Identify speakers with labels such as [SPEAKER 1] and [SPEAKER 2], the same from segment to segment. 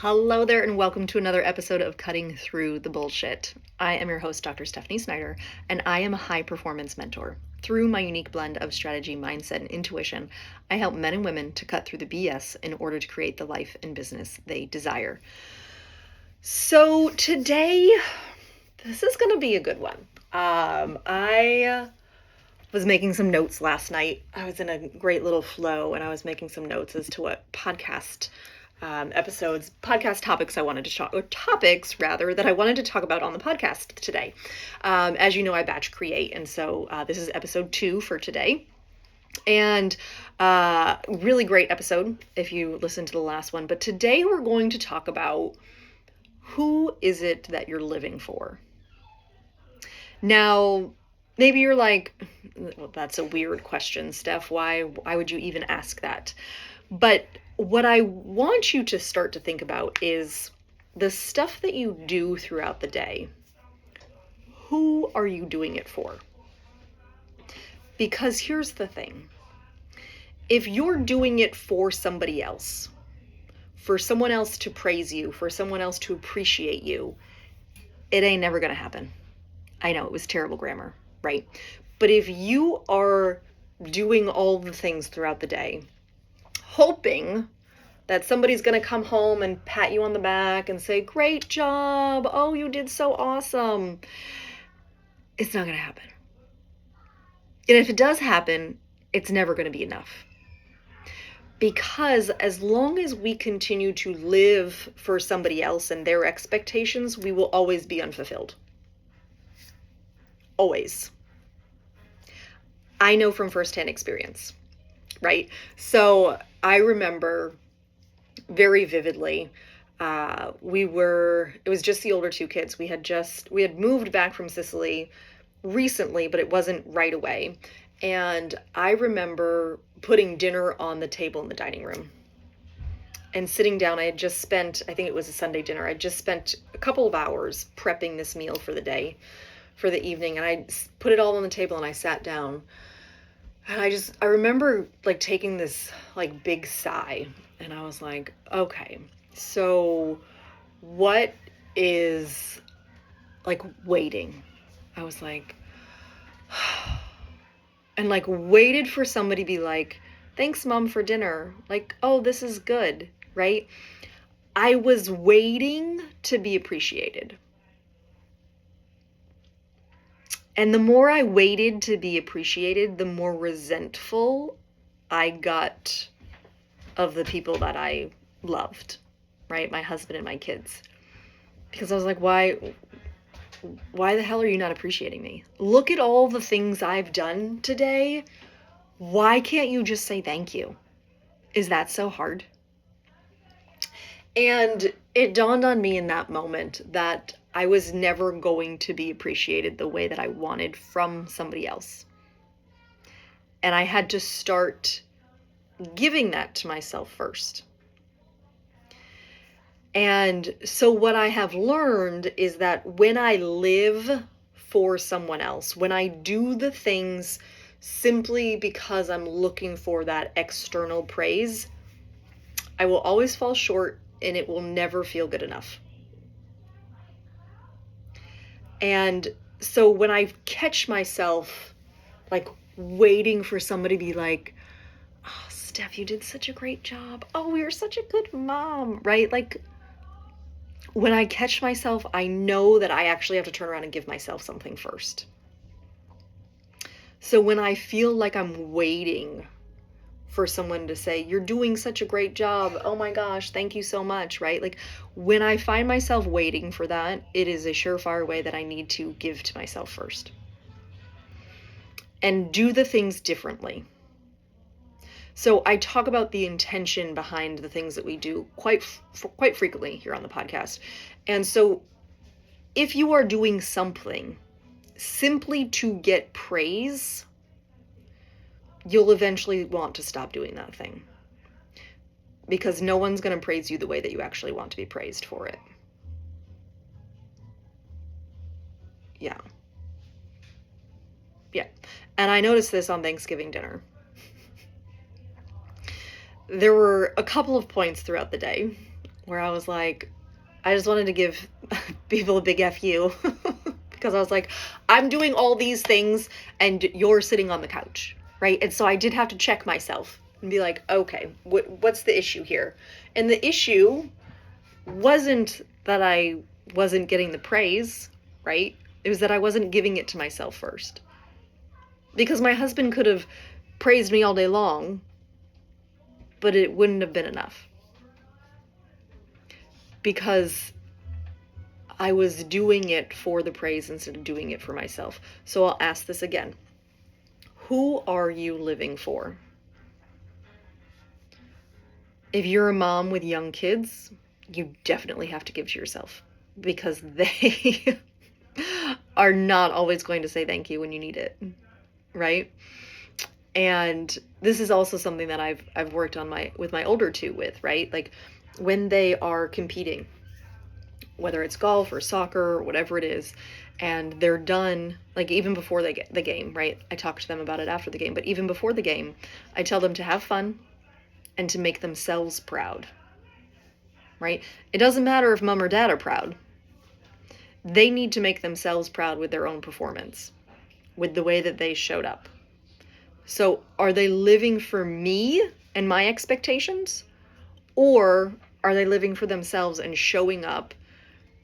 [SPEAKER 1] Hello there, and welcome to another episode of Cutting Through the Bullshit. I am your host, Dr. Stephanie Snyder, and I am a high performance mentor. Through my unique blend of strategy, mindset, and intuition, I help men and women to cut through the BS in order to create the life and business they desire. So today, this is going to be a good one. I was making some notes last night. I was in a great little flow, and I was making some notes as to what podcast topics I wanted to talk, or topics rather, that I wanted to talk about on the podcast today. As you know, I batch create, and so this is episode 2 for today. And really great episode if you listened to the last one. But today we're going to talk about who is it that you're living for? Now, maybe you're like, well, that's a weird question, Steph. Why would you even ask that? But what I want you to start to think about is the stuff that you do throughout the day. Who are you doing it for? Because here's the thing. If you're doing it for somebody else, for someone else to praise you, for someone else to appreciate you, it ain't never going to happen. I know it was terrible grammar, right? But if you are doing all the things throughout the day, hoping that somebody's going to come home and pat you on the back and say, great job. Oh, you did so awesome. It's not going to happen. And if it does happen, it's never going to be enough. Because as long as we continue to live for somebody else and their expectations, we will always be unfulfilled. Always. I know from firsthand experience, right? So I remember very vividly, it was just the older two kids. We had moved back from Sicily recently, but it wasn't right away. And I remember putting dinner on the table in the dining room and sitting down. I had just spent, I think it was a Sunday dinner. I just spent a couple of hours prepping this meal for the day, for the evening. And I put it all on the table and I sat down. And I remember like taking this like big sigh, and I was like, okay, so what is like waiting? I was like, and like waited for somebody to be like, thanks mom for dinner. Like, oh, this is good, right? I was waiting to be appreciated. And the more I waited to be appreciated, the more resentful I got of the people that I loved, right? My husband and my kids. Because I was like, why the hell are you not appreciating me? Look at all the things I've done today. Why can't you just say thank you? Is that so hard? And it dawned on me in that moment that I was never going to be appreciated the way that I wanted from somebody else. And I had to start giving that to myself first. And so what I have learned is that when I live for someone else, when I do the things simply because I'm looking for that external praise, I will always fall short and it will never feel good enough. And so when I catch myself like waiting for somebody to be like, oh, Steph, you did such a great job. Oh, you're such a good mom, right? Like when I catch myself, I know that I actually have to turn around and give myself something first. So when I feel like I'm waiting for someone to say, you're doing such a great job. Oh my gosh, thank you so much, right? Like when I find myself waiting for that, it is a surefire way that I need to give to myself first. And do the things differently. So I talk about the intention behind the things that we do quite frequently here on the podcast. And so if you are doing something simply to get praise, you'll eventually want to stop doing that thing. Because no one's going to praise you the way that you actually want to be praised for it. Yeah. And I noticed this on Thanksgiving dinner. There were a couple of points throughout the day where I was like, I just wanted to give people a big F you because I was like, I'm doing all these things and you're sitting on the couch, right? And so I did have to check myself and be like, okay, what's the issue here? And the issue wasn't that I wasn't getting the praise, right? It was that I wasn't giving it to myself first. Because my husband could have praised me all day long, but it wouldn't have been enough. Because I was doing it for the praise instead of doing it for myself. So I'll ask this again. Who are you living for? If you're a mom with young kids, you definitely have to give to yourself because they are not always going to say thank you when you need it, right? And this is also something that I've worked on with my older two with, right? Like when they are competing, whether it's golf or soccer or whatever it is, and they're done, like even before they get the game, right? I talk to them about it after the game, but even before the game, I tell them to have fun and to make themselves proud, right? It doesn't matter if mom or dad are proud. They need to make themselves proud with their own performance, with the way that they showed up. So are they living for me and my expectations? Or are they living for themselves and showing up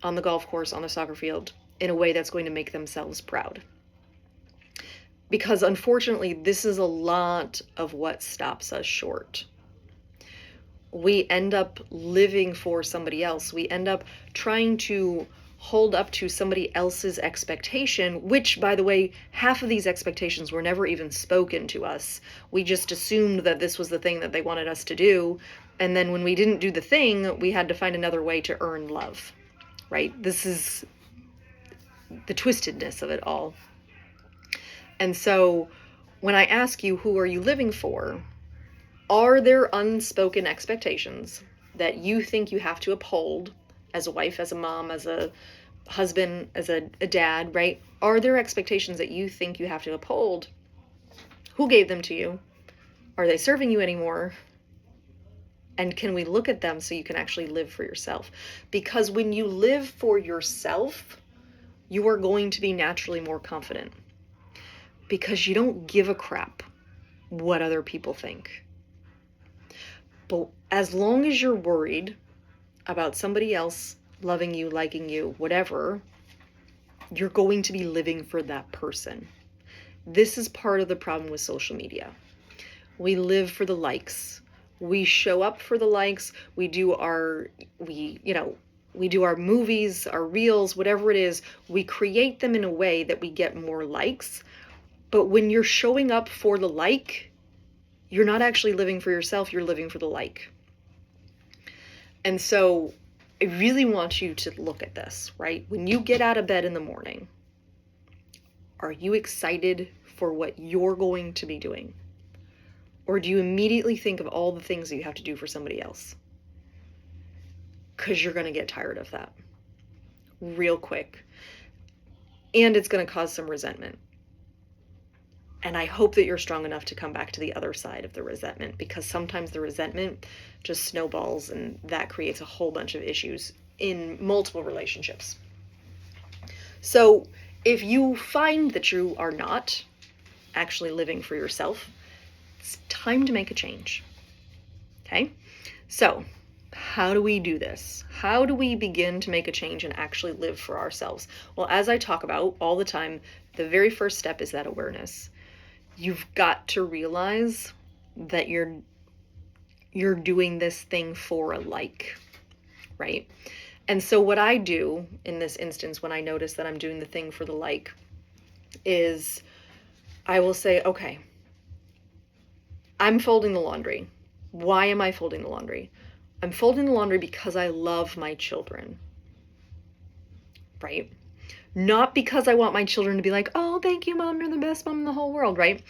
[SPEAKER 1] on the golf course, on the soccer field, in a way that's going to make themselves proud? Because unfortunately, this is a lot of what stops us short. We end up living for somebody else. We end up trying to hold up to somebody else's expectation, which, by the way, half of these expectations were never even spoken to us. We just assumed that this was the thing that they wanted us to do. And then when we didn't do the thing, we had to find another way to earn love, right? This is the twistedness of it all. And so when I ask you, who are you living for? Are there unspoken expectations that you think you have to uphold as a wife, as a mom, as a husband, as a dad, right? Are there expectations that you think you have to uphold? Who gave them to you? Are they serving you anymore? And can we look at them so you can actually live for yourself? Because when you live for yourself, you are going to be naturally more confident because you don't give a crap what other people think. But as long as you're worried about somebody else loving you, liking you, whatever, you're going to be living for that person. This is part of the problem with social media. We live for the likes. We show up for the likes. We do our movies, our reels, whatever it is. We create them in a way that we get more likes. But when you're showing up for the like, you're not actually living for yourself, you're living for the like. And so I really want you to look at this, right? When you get out of bed in the morning, are you excited for what you're going to be doing? Or do you immediately think of all the things that you have to do for somebody else? Because you're going to get tired of that real quick. And it's going to cause some resentment. And I hope that you're strong enough to come back to the other side of the resentment, because sometimes the resentment just snowballs and that creates a whole bunch of issues in multiple relationships. So if you find that you are not actually living for yourself, it's time to make a change. Okay? So how do we do this? How do we begin to make a change and actually live for ourselves? Well, as I talk about all the time, the very first step is that awareness. You've got to realize that you're doing this thing for a like, right? And so what I do in this instance, when I notice that I'm doing the thing for the like, is I will say, okay, I'm folding the laundry. Why am I folding the laundry? I'm folding the laundry because I love my children, right? Not because I want my children to be like, oh, thank you, Mom, you're the best mom in the whole world, right?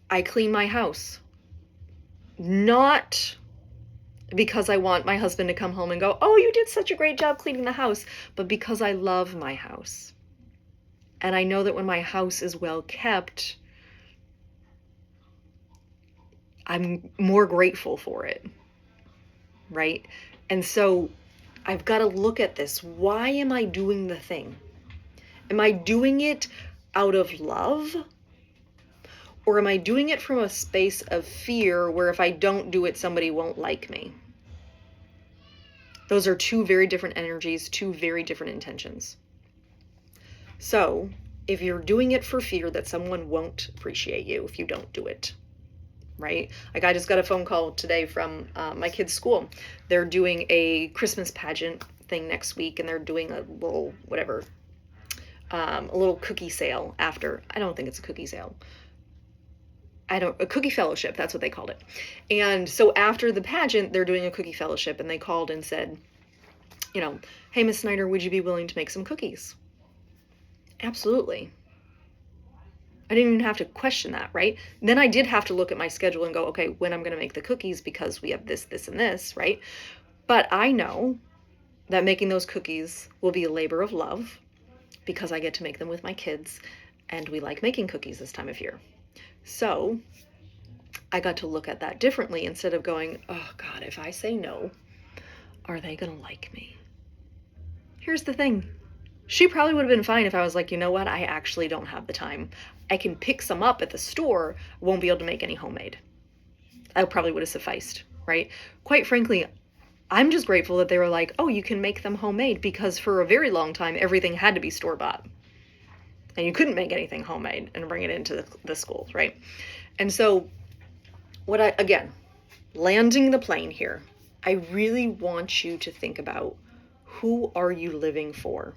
[SPEAKER 1] I clean my house. Not because I want my husband to come home and go, oh, you did such a great job cleaning the house, but because I love my house. And I know that when my house is well kept, I'm more grateful for it. right? And so I've got to look at this. Why am I doing the thing? Am I doing it out of love? Or am I doing it from a space of fear where if I don't do it, somebody won't like me? Those are two very different energies, two very different intentions. So if you're doing it for fear that someone won't appreciate you if you don't do it, right? Like I just got a phone call today from my kid's school. They're doing a Christmas pageant thing next week, and they're doing a little whatever, a little cookie sale after. I don't think it's a cookie sale. A cookie fellowship, that's what they called it. And so after the pageant, they're doing a cookie fellowship, and they called and said, you know, hey, Miss Snyder, would you be willing to make some cookies? Absolutely. I didn't even have to question that, right? Then I did have to look at my schedule and go, okay, when I'm going to make the cookies because we have this, this, and this, right? But I know that making those cookies will be a labor of love because I get to make them with my kids, and we like making cookies this time of year. So I got to look at that differently instead of going, oh God, if I say no, are they going to like me? Here's the thing. She probably would have been fine if I was like, you know what? I actually don't have the time. I can pick some up at the store. Won't be able to make any homemade. That probably would have sufficed, right? Quite frankly, I'm just grateful that they were like, oh, you can make them homemade, because for a very long time, everything had to be store-bought. And you couldn't make anything homemade and bring it into the schools, right? And so again, landing the plane here, I really want you to think about, who are you living for?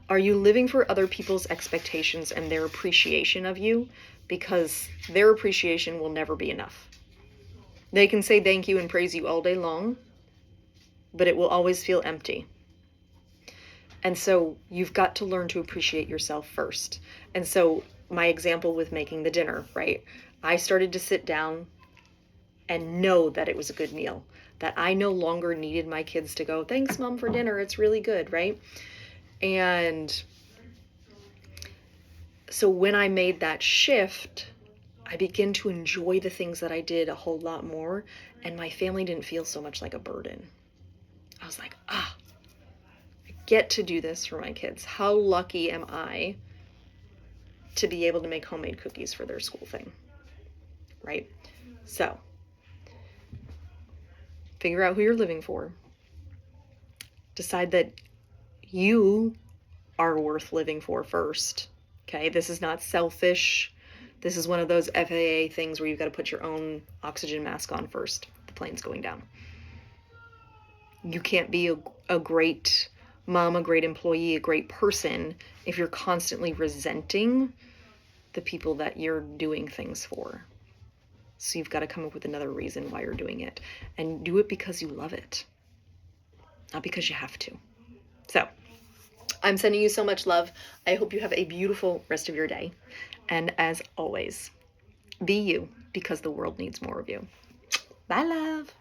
[SPEAKER 1] Are you living for other people's expectations and their appreciation of you? Because their appreciation will never be enough. They can say thank you and praise you all day long, but it will always feel empty. And so you've got to learn to appreciate yourself first. And so my example with making the dinner, right? I started to sit down and know that it was a good meal, that I no longer needed my kids to go, thanks, Mom, for dinner. It's really good, right? And so when I made that shift, I began to enjoy the things that I did a whole lot more, and my family didn't feel so much like a burden. I was like, I get to do this for my kids. How lucky am I to be able to make homemade cookies for their school thing, right? So figure out who you're living for. Decide that you are worth living for first. Okay, this is not selfish. This is one of those FAA things where you've got to put your own oxygen mask on first. The plane's going down. You can't be a great mom, a great employee, a great person if you're constantly resenting the people that you're doing things for. So you've got to come up with another reason why you're doing it, and do it because you love it, not because you have to. So I'm sending you so much love. I hope you have a beautiful rest of your day. And as always, be you, because the world needs more of you. Bye, love.